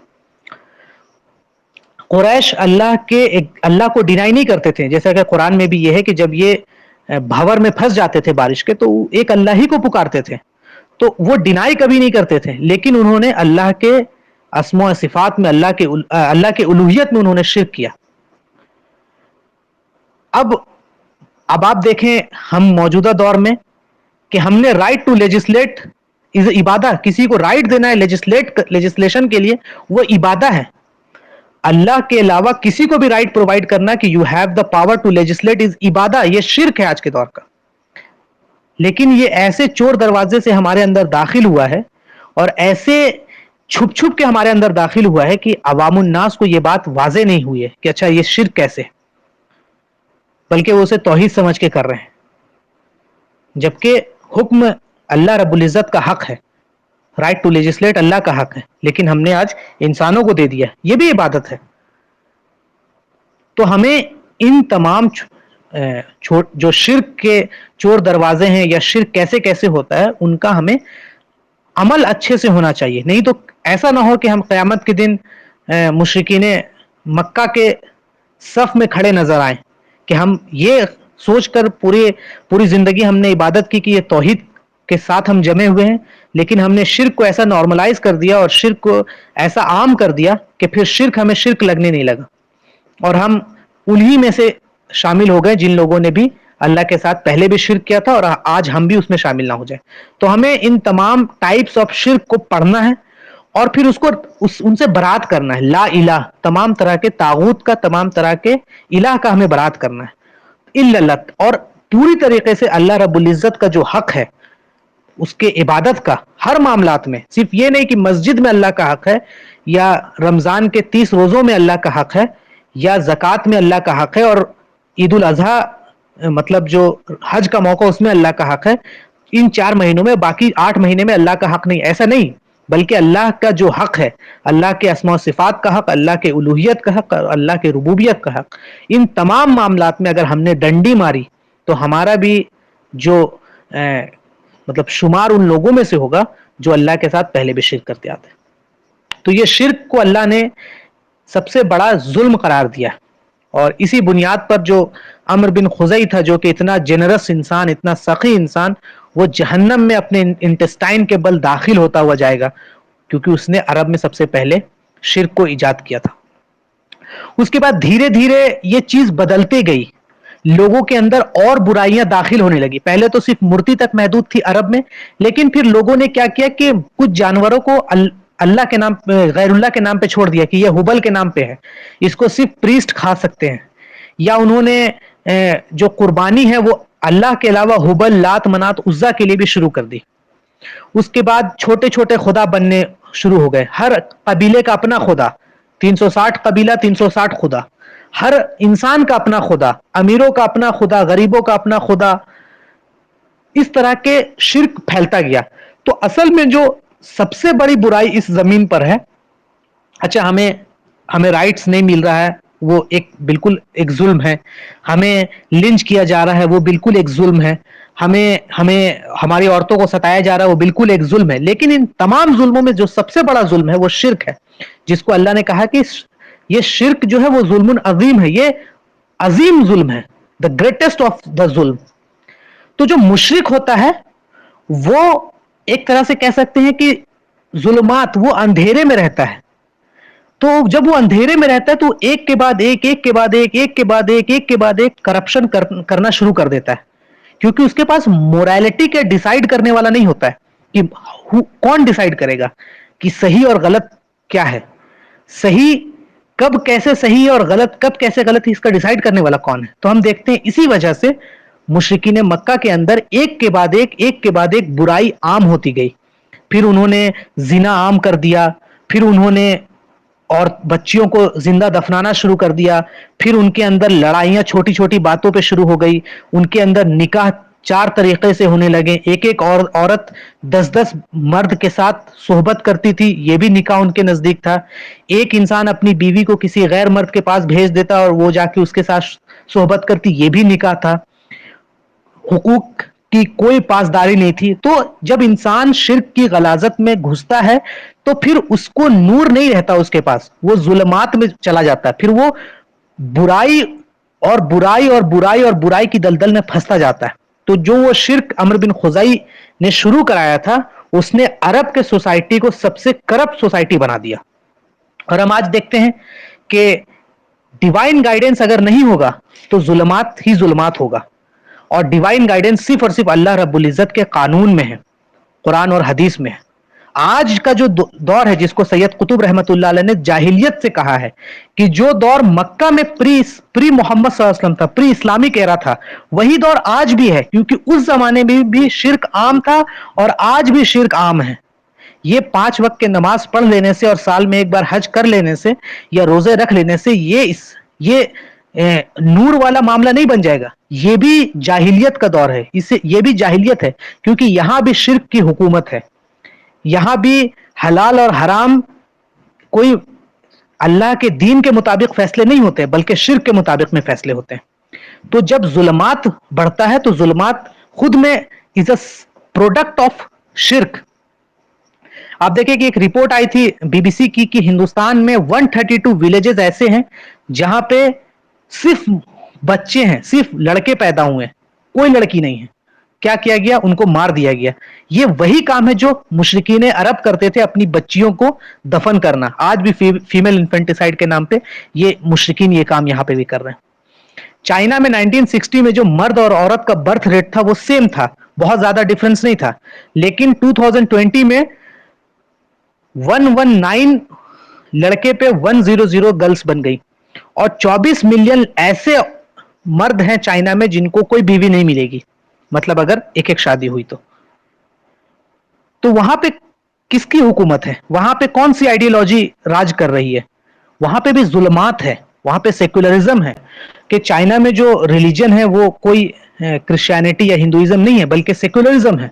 قریش اللہ کو ڈینائی نہیں کرتے تھے، جیسا کہ قرآن میں بھی یہ ہے کہ جب یہ بھور میں پھنس جاتے تھے بارش کے تو ایک اللہ ہی کو پکارتے تھے، تو وہ ڈینائی کبھی نہیں کرتے تھے، لیکن انہوں نے اللہ کے اسماء و صفات میں اللہ کے الوہیت میں انہوں نے شرک کیا۔ اب اب آپ دیکھیں ہم موجودہ دور میں کہ ہم نے رائٹ ٹو لیجسلیٹ از عبادت، کسی کو رائٹ دینا ہے لیجسلیشن کے لیے، وہ عبادت ہے۔ اللہ کے علاوہ کسی کو بھی رائٹ پرووائڈ کرنا کہ you have the power to legislate is عبادت، یہ شرک ہے آج کے دور کا۔ لیکن یہ ایسے چور دروازے سے ہمارے اندر داخل ہوا ہے اور ایسے چھپ چھپ کے ہمارے اندر داخل ہوا ہے کہ عوام الناس کو یہ بات واضح نہیں ہوئی ہے کہ اچھا یہ شرک کیسے، بلکہ وہ اسے توحید سمجھ کے کر رہے ہیں، جبکہ حکم اللہ رب العزت کا حق ہے، رائٹ ٹو لیجسلیٹ اللہ کا حق ہے، لیکن ہم نے آج انسانوں کو دے دیا، یہ بھی عبادت ہے۔ تو ہمیں ان تمام جو شرک کے چور دروازے ہیں یا شرک کیسے کیسے ہوتا ہے ان کا ہمیں عمل اچھے سے ہونا چاہیے، نہیں تو ایسا نہ ہو کہ ہم قیامت کے دن مشرکین مکہ کے صف میں کھڑے نظر آئیں کہ ہم یہ سوچ کر پوری زندگی ہم نے عبادت کی کہ یہ توحید کے ساتھ ہم جمے ہوئے ہیں، لیکن ہم نے شرک کو ایسا نارملائز کر دیا اور شرک کو ایسا عام کر دیا کہ پھر شرک ہمیں شرک لگنے نہیں لگا، اور ہم انہی میں سے شامل ہو گئے جن لوگوں نے بھی اللہ کے ساتھ پہلے بھی شرک کیا تھا اور آج ہم بھی اس میں شامل نہ ہو جائیں۔ تو ہمیں ان تمام ٹائپس آف شرک کو پڑھنا ہے اور پھر ان سے برات کرنا ہے، لا الہ، تمام طرح کے طاغوت کا، تمام طرح کے الہ کا ہمیں برات کرنا ہے، الا اللہ، اور پوری طریقے سے اللہ رب العزت کا جو حق ہے اس کے عبادت کا ہر معاملات میں، صرف یہ نہیں کہ مسجد میں اللہ کا حق ہے یا رمضان کے 30 روزوں میں اللہ کا حق ہے یا زکوٰۃ میں اللہ کا حق ہے اور عید الاضحیٰ مطلب جو حج کا موقع اس میں اللہ کا حق ہے، ان 4 مہینوں میں، باقی 8 مہینے میں اللہ کا حق نہیں، ایسا نہیں، بلکہ اللہ کا جو حق ہے، اللہ کے اسماء و صفات کا حق، اللہ کے الوہیت کا حق اور اللہ کے ربوبیت کا حق، ان تمام معاملات میں اگر ہم نے ڈنڈی ماری تو ہمارا بھی جو مطلب شمار ان لوگوں میں سے ہوگا جو اللہ کے ساتھ پہلے بھی شرک کرتے آتے ہیں۔ تو یہ شرک کو اللہ نے سب سے بڑا ظلم قرار دیا، اور اسی بنیاد پر جو عمرو بن خزی تھا، جو کہ اتنا جنرس انسان، اتنا سخی انسان، وہ جہنم میں اپنے انٹسٹائن کے بل داخل ہوتا ہوا جائے گا، کیونکہ اس نے عرب میں سب سے پہلے شرک کو ایجاد کیا تھا۔ اس کے بعد دھیرے دھیرے یہ چیز بدلتے گئی، لوگوں کے اندر اور برائیاں داخل ہونے لگی۔ پہلے تو صرف مورتی تک محدود تھی عرب میں، لیکن پھر لوگوں نے کیا کیا کہ کچھ جانوروں کو اللہ کے نام غیر اللہ کے نام پہ چھوڑ دیا کہ یہ ہبل کے نام پہ ہے، اس کو صرف پریسٹ کھا سکتے ہیں، یا انہوں نے جو قربانی ہے وہ اللہ کے علاوہ ہبل، لات، منات، عزا کے لیے بھی شروع کر دی۔ اس کے بعد چھوٹے چھوٹے خدا بننے شروع ہو گئے، ہر قبیلے کا اپنا خدا، 360 قبیلہ 360 خدا، ہر انسان کا اپنا خدا، امیروں کا اپنا خدا، غریبوں کا اپنا خدا، اس طرح کے شرک پھیلتا گیا۔ تو اصل میں جو سب سے بڑی برائی اس زمین پر ہے، اچھا ہمیں رائٹس نہیں مل رہا ہے، وہ بالکل ایک ظلم ہے، ہمیں لنچ کیا جا رہا ہے، وہ بالکل ایک ظلم ہے، ہمیں ہماری عورتوں کو ستایا جا رہا ہے، وہ بالکل ایک ظلم ہے، لیکن ان تمام ظلموں میں جو سب سے بڑا ظلم ہے وہ شرک ہے، جس کو اللہ نے کہا کہ یہ شرک جو ہے وہ ظلم عظیم ہے، یہ عظیم ظلم ہے، دا گریٹسٹ آف دا ظلم۔ تو جو مشرک ہوتا ہے وہ ایک طرح سے کہہ سکتے ہیں کہ ظلمات، وہ اندھیرے میں رہتا ہے، تو جب وہ اندھیرے میں رہتا ہے تو ایک کے بعد ایک، ایک کے بعد ایک، ایک کے بعد ایک، ایک کے بعد ایک کرپشن کرنا شروع کر دیتا ہے، کیونکہ اس کے پاس موریلٹی کے ڈیسائیڈ کرنے والا نہیں ہوتا ہے کہ کون ڈیسائیڈ کرے گا کہ صحیح اور غلط کیا ہے، صحیح کب کیسے صحیح اور غلط کب کیسے غلط، اس کا ڈیسائیڈ کرنے والا کون ہے۔ تو ہم دیکھتے ہیں اسی وجہ سے مشرکین مکہ کے اندر ایک کے بعد ایک، ایک کے بعد ایک برائی عام ہوتی گئی، پھر انہوں نے زنا عام کر دیا، پھر انہوں نے اور بچیوں کو زندہ دفنانا شروع کر دیا، پھر ان کے اندر لڑائیاں چھوٹی چھوٹی باتوں پہ شروع ہو گئی، ان کے اندر نکاح 4 طریقے سے ہونے لگے، ایک ایک عورت 10 مرد کے ساتھ صحبت کرتی تھی، یہ بھی نکاح ان کے نزدیک تھا، ایک انسان اپنی بیوی کو کسی غیر مرد کے پاس بھیج دیتا اور وہ جا کے اس کے ساتھ صحبت کرتی، یہ بھی نکاح تھا، حقوق کی کوئی پاسداری نہیں تھی. تو جب انسان شرک کی غلاظت میں گھستا ہے تو پھر اس کو نور نہیں رہتا اس کے پاس, وہ ظلمات میں چلا جاتا ہے, پھر وہ برائی اور برائی اور برائی اور برائی کی دلدل میں پھنستا جاتا ہے. تو جو وہ شرک عمرو بن خزائی نے شروع کرایا تھا, اس نے عرب کے سوسائٹی کو سب سے کرپٹ سوسائٹی بنا دیا. اور ہم آج دیکھتے ہیں کہ ڈیوائن گائیڈنس اگر نہیں ہوگا تو ظلمات ہی ظلمات ہوگا, اور ڈیوائن گائیڈنس صرف اور صرف اللہ رب العزت کے قانون میں ہے, قرآن اور حدیث میں ہے. آج کا جو دور ہے جس کو سید قطب رحمت اللہ علیہ نے جاہلیت سے کہا ہے, کہ جو دور مکہ میں پری محمد صلی اللہ علیہ وسلم تھا, پری اسلامک ایرا تھا, وہی دور آج بھی ہے, کیونکہ اس زمانے میں بھی شرک عام تھا اور آج بھی شرک عام ہے. یہ 5 وقت کے نماز پڑھ لینے سے اور سال میں ایک بار حج کر لینے سے یا روزے رکھ لینے سے یہ نور والا معاملہ نہیں بن جائے گا. یہ بھی جاہلیت کا دور ہے, یہ بھی جاہلیت ہے, کیونکہ یہاں بھی شرک کی حکومت ہے. یہاں بھی حلال اور حرام کوئی اللہ کے دین کے مطابق فیصلے نہیں ہوتے, بلکہ شرک کے مطابق میں فیصلے ہوتے ہیں. تو جب ظلمات بڑھتا ہے تو ظلمات خود میں از اے پروڈکٹ آف شرک. آپ دیکھیں کہ ایک رپورٹ آئی تھی بی بی سی کی کہ ہندوستان میں 132 ولیجز ایسے ہیں جہاں پہ صرف بچے ہیں, صرف لڑکے پیدا ہوئے ہیں, کوئی لڑکی نہیں ہے. کیا کیا گیا؟ ان کو مار دیا گیا. یہ وہی کام ہے جو مشرکین عرب کرتے تھے, اپنی بچیوں کو دفن کرنا. آج بھی فیمیل انفینٹیسائڈ کے نام پہ یہ مشرکین یہ کام یہاں پہ بھی کر رہے ہیں. چائنا میں 1960 میں جو مرد اور عورت کا برتھ ریٹ تھا وہ سیم تھا, بہت زیادہ ڈفرنس نہیں تھا. لیکن 2020 میں 119 لڑکے پہ 100 گرلس بن گئی, اور 24 ملین ایسے مرد ہیں چائنا میں جن کو کوئی بیوی نہیں ملے گی, مطلب اگر ایک ایک شادی ہوئی تو وہاں پہ کس کی حکومت ہے؟ وہاں پہ کون سی آئیڈیالوجی راج کر رہی ہے؟ وہاں پہ بھی ظلمات ہے, وہاں پہ سیکولرزم ہے. کہ چائنا میں جو ریلیجن ہے وہ کوئی کرسچینٹی یا ہندوازم نہیں ہے, بلکہ سیکولرزم ہے,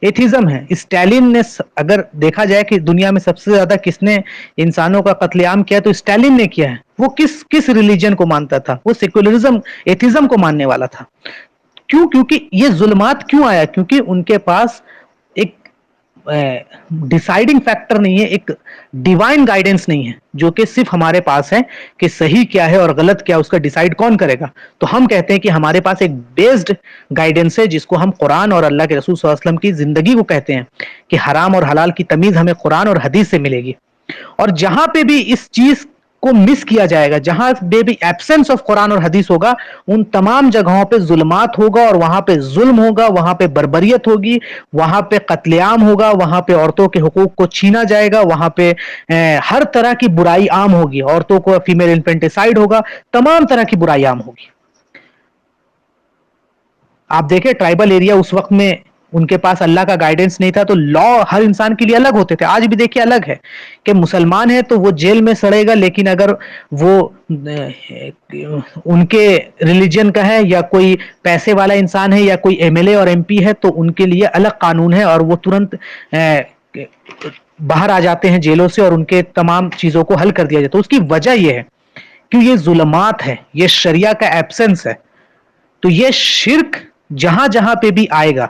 ایتھزم ہے. اسٹالن نے, اگر دیکھا جائے کہ دنیا میں سب سے زیادہ کس نے انسانوں کا قتل عام کیا تو اسٹالن نے کیا ہے. وہ کس ریلیجن کو مانتا تھا؟ وہ سیکولرزم, ایتھزم کو ماننے والا تھا. کیوں؟ کیونکہ یہ ظلمات کیوں آیا؟ کیونکہ ان کے پاس ایک ڈیسائیڈنگ فیکٹر نہیں ہے, ایک ڈیوائن گائیڈنس نہیں ہے, جو کہ صرف ہمارے پاس ہے کہ صحیح کیا ہے اور غلط کیا, اس کا ڈیسائیڈ کون کرے گا. تو ہم کہتے ہیں کہ ہمارے پاس ایک بیسڈ گائیڈنس ہے جس کو ہم قرآن اور اللہ کے رسول صلی اللہ علیہ وسلم کی زندگی کو کہتے ہیں, کہ حرام اور حلال کی تمیز ہمیں قرآن اور حدیث سے ملے گی. اور جہاں پہ بھی اس چیز کو مس کیا جائے گا, جہاں پہ بھی ایبسنس آف قرآن اور حدیث ہوگا, ان تمام جگہوں پہ ظلمات ہوگا, اور وہاں پہ ظلم ہوگا, وہاں پہ بربریت ہوگی, وہاں پہ قتل عام ہوگا, وہاں پہ عورتوں کے حقوق کو چھینا جائے گا, وہاں پہ ہر طرح کی برائی عام ہوگی, عورتوں کو فیمیل انفینٹیسائڈ ہوگا, تمام طرح کی برائی عام ہوگی. آپ دیکھیں ٹرائبل ایریا اس وقت میں ان کے پاس اللہ کا گائیڈنس نہیں تھا, تو لا ہر انسان کے لیے الگ ہوتے تھے. آج بھی دیکھیے الگ ہے, کہ مسلمان ہے تو وہ جیل میں سڑے گا, لیکن اگر وہ ان کے ریلیجن کا ہے, یا کوئی پیسے والا انسان ہے, یا کوئی ایم ایل اے اور ایم پی ہے, تو ان کے لیے الگ قانون ہے, اور وہ ترنت باہر آ جاتے ہیں جیلوں سے, اور ان کے تمام چیزوں کو حل کر دیا جاتا ہے. اس کی وجہ یہ ہے کہ یہ ظلمات ہے, یہ شریعہ کا ایبسنس ہے. تو یہ شرک جہاں جہاں پہ بھی آئے گا,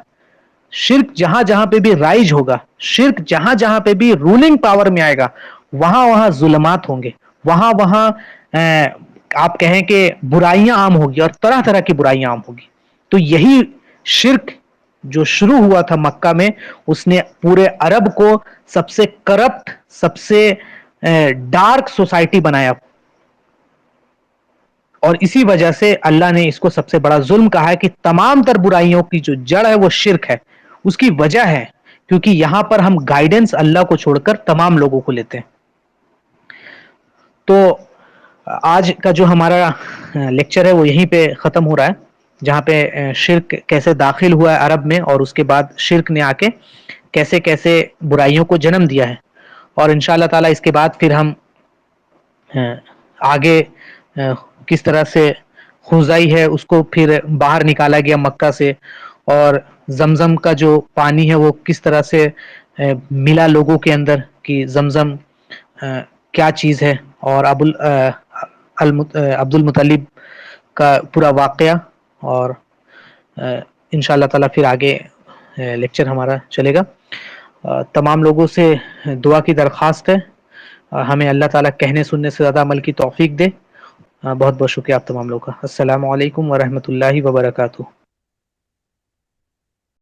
شرک جہاں جہاں پہ بھی رائج ہوگا, شرک جہاں جہاں پہ بھی رولنگ پاور میں آئے گا, وہاں وہاں ظلمات ہوں گے, وہاں وہاں آپ کہیں کہ برائیاں عام ہوگی, اور طرح طرح کی برائیاں عام ہوگی. تو یہی شرک جو شروع ہوا تھا مکہ میں, اس نے پورے عرب کو سب سے کرپٹ, سب سے ڈارک سوسائٹی بنایا. اور اسی وجہ سے اللہ نے اس کو سب سے بڑا ظلم کہا ہے, کہ تمام تر برائیوں کی جو جڑ ہے وہ شرک ہے. اس کی وجہ ہے کیونکہ یہاں پر ہم گائیڈنس اللہ کو چھوڑ کر تمام لوگوں کو لیتے ہیں. تو آج کا جو ہمارا لیکچر ہے وہ یہیں پہ ختم ہو رہا ہے, جہاں پہ شرک کیسے داخل ہوا ہے عرب میں, اور اس کے بعد شرک نے آ کے کیسے کیسے برائیوں کو جنم دیا ہے. اور ان شاء اللہ تعالی اس کے بعد پھر ہم آگے کس طرح سے خزائی ہے اس کو پھر باہر نکالا گیا مکہ سے, اور زمزم کا جو پانی ہے وہ کس طرح سے ملا لوگوں کے اندر, کہ زمزم کیا چیز ہے, اور عبد المطلب کا پورا واقعہ, اور انشاءاللہ تعالی پھر آگے لیکچر ہمارا چلے گا. تمام لوگوں سے دعا کی درخواست ہے، ہمیں اللہ تعالیٰ کہنے سننے سے زیادہ عمل کی توفیق دے. بہت بہت شکریہ آپ تمام لوگوں کا. السلام علیکم ورحمۃ اللہ وبرکاتہ.